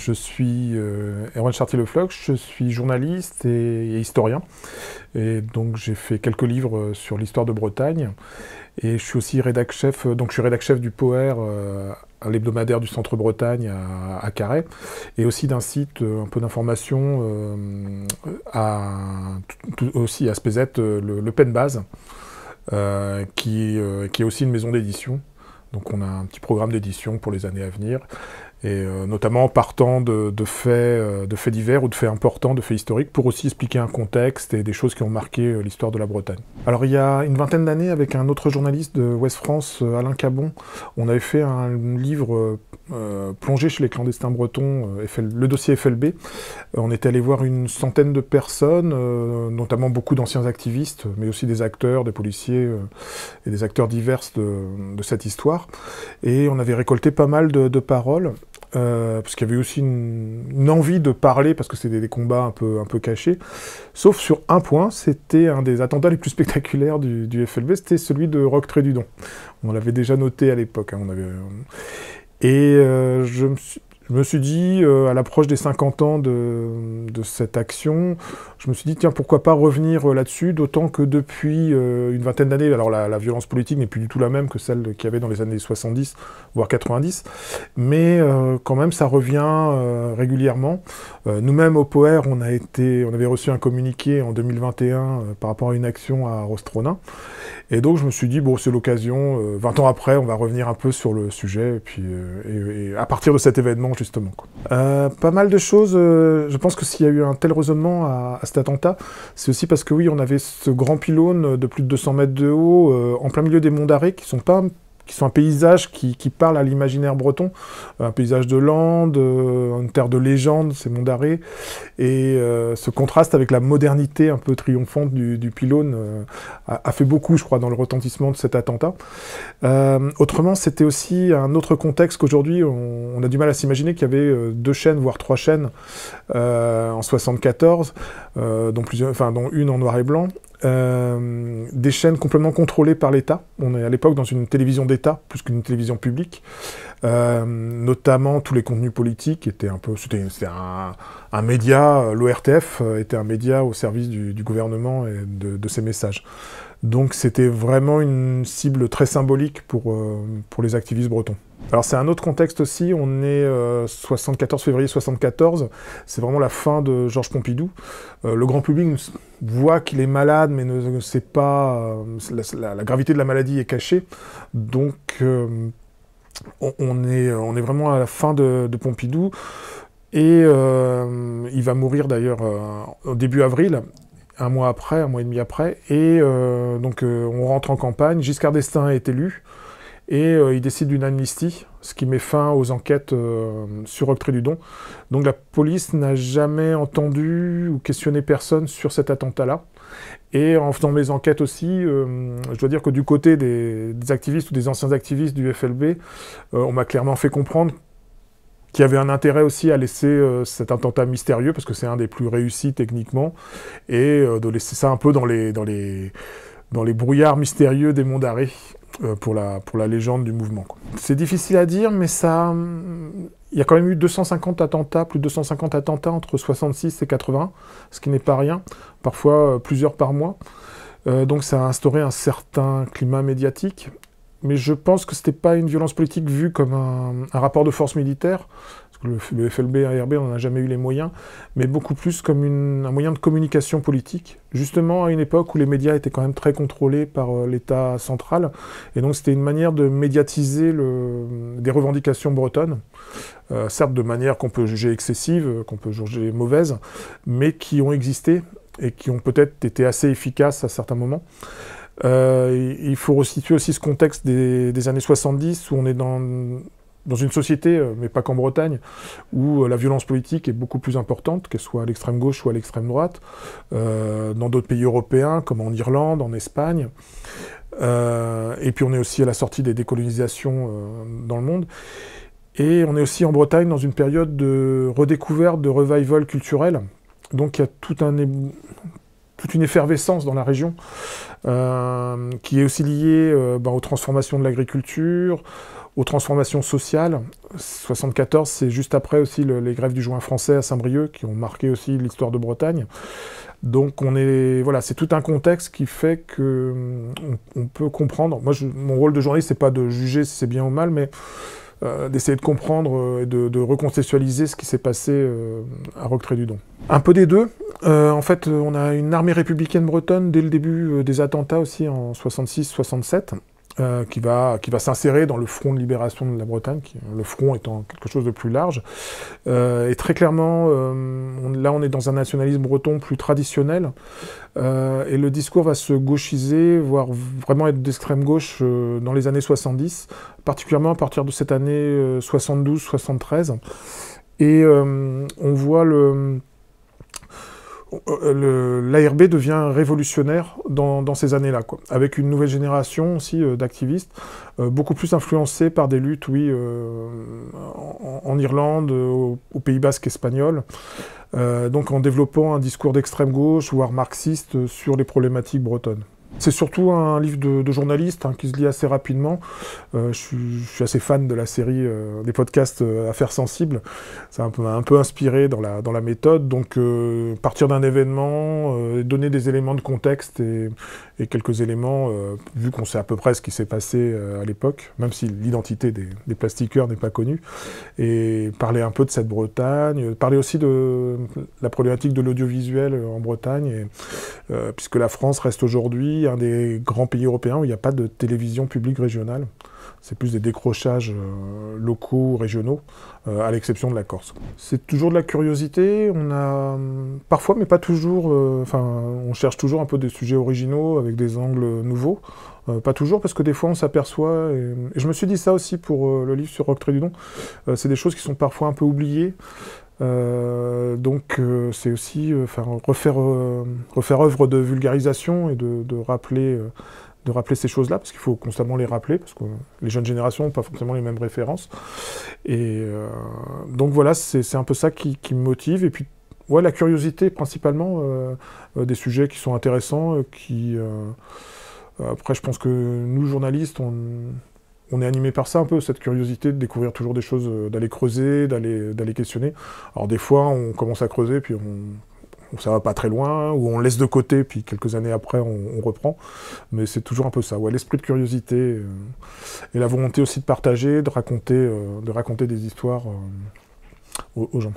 Je suis Erwan Chartier-Le-Floch, je suis journaliste et historien. Et donc j'ai fait quelques livres sur l'histoire de Bretagne. Et je suis aussi rédac-chef, du POER, à l'hebdomadaire du Centre Bretagne à Carhaix, et aussi d'un site un peu d'information aussi à Spézet, le Penbase, qui est aussi une maison d'édition. Donc on a un petit programme d'édition pour les années à venir, et notamment partant de faits divers ou de faits importants, de faits historiques, pour aussi expliquer un contexte et des choses qui ont marqué l'histoire de la Bretagne. Alors il y a une vingtaine d'années, avec un autre journaliste de Ouest France, Alain Cabon, on avait fait un livre plongé chez les clandestins bretons, le dossier FLB. On était allé voir une centaine de personnes, notamment beaucoup d'anciens activistes, mais aussi des acteurs, des policiers et des acteurs divers de cette histoire. Et on avait récolté pas mal de paroles. Parce qu'il y avait aussi une envie de parler, parce que c'était des combats un peu cachés, sauf sur un point, c'était un des attentats les plus spectaculaires du FLB, c'était celui de Roquetré-du-Don. On l'avait déjà noté à l'époque. Je me suis dit, à l'approche des 50 ans de cette action, je me suis dit, tiens, pourquoi pas revenir là-dessus, d'autant que depuis une vingtaine d'années, alors la violence politique n'est plus du tout la même que celle qu'il y avait dans les années 70, voire 90, mais quand même, ça revient régulièrement. Nous-mêmes, au POER, on avait reçu un communiqué en 2021 par rapport à une action à Rostronin, et donc je me suis dit, bon, c'est l'occasion, 20 ans après, on va revenir un peu sur le sujet, et puis et à partir de cet événement, justement. Pas mal de choses, je pense que s'il y a eu un tel raisonnement à cet attentat, c'est aussi parce que oui, on avait ce grand pylône de plus de 200 mètres de haut, en plein milieu des monts d'Arrée, qui sont un paysage qui parle à l'imaginaire breton, un paysage de lande, une terre de légende, ces monts d'Arrée, et ce contraste avec la modernité un peu triomphante du pylône a fait beaucoup, je crois, dans le retentissement de cet attentat. Autrement, c'était aussi un autre contexte qu'aujourd'hui, on a du mal à s'imaginer qu'il y avait 2 chaînes, voire 3 chaînes en 74, dont une en noir et blanc. Des chaînes complètement contrôlées par l'État. On est à l'époque dans une télévision d'État, plus qu'une télévision publique. Notamment tous les contenus politiques étaient c'était un média, l'ORTF était un média au service du gouvernement et de ses messages. Donc c'était vraiment une cible très symbolique pour les activistes bretons. Alors c'est un autre contexte aussi, on est 74 février 74, c'est vraiment la fin de Georges Pompidou. Le grand public voit qu'il est malade, mais ne sait pas, la gravité de la maladie est cachée, donc on est vraiment à la fin de Pompidou, et il va mourir d'ailleurs au début avril, un mois et demi après, et donc on rentre en campagne, Giscard d'Estaing est élu, et il décide d'une amnistie, ce qui met fin aux enquêtes sur Roquetré-du-Don. Donc la police n'a jamais entendu ou questionné personne sur cet attentat-là. Et en faisant mes enquêtes aussi, je dois dire que du côté des activistes ou des anciens activistes du FLB, on m'a clairement fait comprendre qu'il y avait un intérêt aussi à laisser cet attentat mystérieux, parce que c'est un des plus réussis techniquement, et de laisser ça un peu dans les brouillards mystérieux des monts d'Arrée, pour la légende du mouvement. C'est difficile à dire, mais il y a quand même eu 250 attentats, plus de 250 attentats entre 66 et 80, ce qui n'est pas rien, parfois plusieurs par mois. Donc ça a instauré un certain climat médiatique, mais je pense que c'était pas une violence politique vue comme un rapport de force militaire, parce que le FLB et ARB, on n'en a jamais eu les moyens, mais beaucoup plus comme un moyen de communication politique, justement à une époque où les médias étaient quand même très contrôlés par l'État central, et donc c'était une manière de médiatiser des revendications bretonnes, certes de manière qu'on peut juger excessive, qu'on peut juger mauvaise, mais qui ont existé, et qui ont peut-être été assez efficaces à certains moments. Il faut resituer aussi ce contexte des années 70, où on est dans une société, mais pas qu'en Bretagne, où la violence politique est beaucoup plus importante, qu'elle soit à l'extrême gauche ou à l'extrême droite, dans d'autres pays européens, comme en Irlande, en Espagne. Et puis on est aussi à la sortie des décolonisations dans le monde. Et on est aussi en Bretagne dans une période de redécouverte, de revival culturel. Donc il y a toute une effervescence dans la région, qui est aussi liée aux transformations de l'agriculture, aux transformations sociales. 74, c'est juste après aussi les grèves du juin français à Saint-Brieuc, qui ont marqué aussi l'histoire de Bretagne. Donc voilà, c'est tout un contexte qui fait que on peut comprendre. Moi, mon rôle de journaliste, c'est pas de juger si c'est bien ou mal, mais d'essayer de comprendre et de recontextualiser ce qui s'est passé à Roquetré-du-Don. Un peu des deux. En fait, on a une armée républicaine bretonne dès le début des attentats aussi en 66-67. Qui va s'insérer dans le front de libération de la Bretagne, le front étant quelque chose de plus large. Et très clairement, là on est dans un nationalisme breton plus traditionnel, et le discours va se gauchiser, voire vraiment être d'extrême gauche dans les années 70, particulièrement à partir de cette année 72-73. Et on voit l'ARB devient révolutionnaire dans ces années-là, quoi, avec une nouvelle génération aussi d'activistes, beaucoup plus influencés par des luttes, oui, en Irlande, au Pays Basque espagnol, donc en développant un discours d'extrême gauche, voire marxiste, sur les problématiques bretonnes. C'est surtout un livre de journaliste qui se lit assez rapidement. Je suis assez fan de la série des podcasts Affaires sensibles. Ça m'a un peu inspiré dans la méthode. Donc, partir d'un événement, donner des éléments de contexte et quelques éléments, vu qu'on sait à peu près ce qui s'est passé à l'époque, même si l'identité des plastiqueurs n'est pas connue, et parler un peu de cette Bretagne, parler aussi de la problématique de l'audiovisuel en Bretagne, puisque la France reste aujourd'hui un des grands pays européens où il n'y a pas de télévision publique régionale. C'est plus des décrochages locaux, régionaux, à l'exception de la Corse. C'est toujours de la curiosité, on a parfois, mais pas toujours, on cherche toujours un peu des sujets originaux avec des angles nouveaux. Pas toujours, parce que des fois on s'aperçoit, et je me suis dit ça aussi pour le livre sur Roquetré-du-Don, c'est des choses qui sont parfois un peu oubliées. Donc c'est aussi refaire œuvre de vulgarisation et de rappeler ces choses-là, parce qu'il faut constamment les rappeler, parce que les jeunes générations n'ont pas forcément les mêmes références. Et donc voilà, c'est un peu ça qui me motive. Et puis, ouais, la curiosité principalement, des sujets qui sont intéressants, après, je pense que nous, journalistes, on est animé par ça un peu, cette curiosité de découvrir toujours des choses, d'aller creuser, d'aller questionner. Alors des fois, on commence à creuser, puis ça va pas très loin, ou on laisse de côté, puis quelques années après, on reprend. Mais c'est toujours un peu ça, ouais, l'esprit de curiosité, et la volonté aussi de partager, de raconter des histoires aux gens.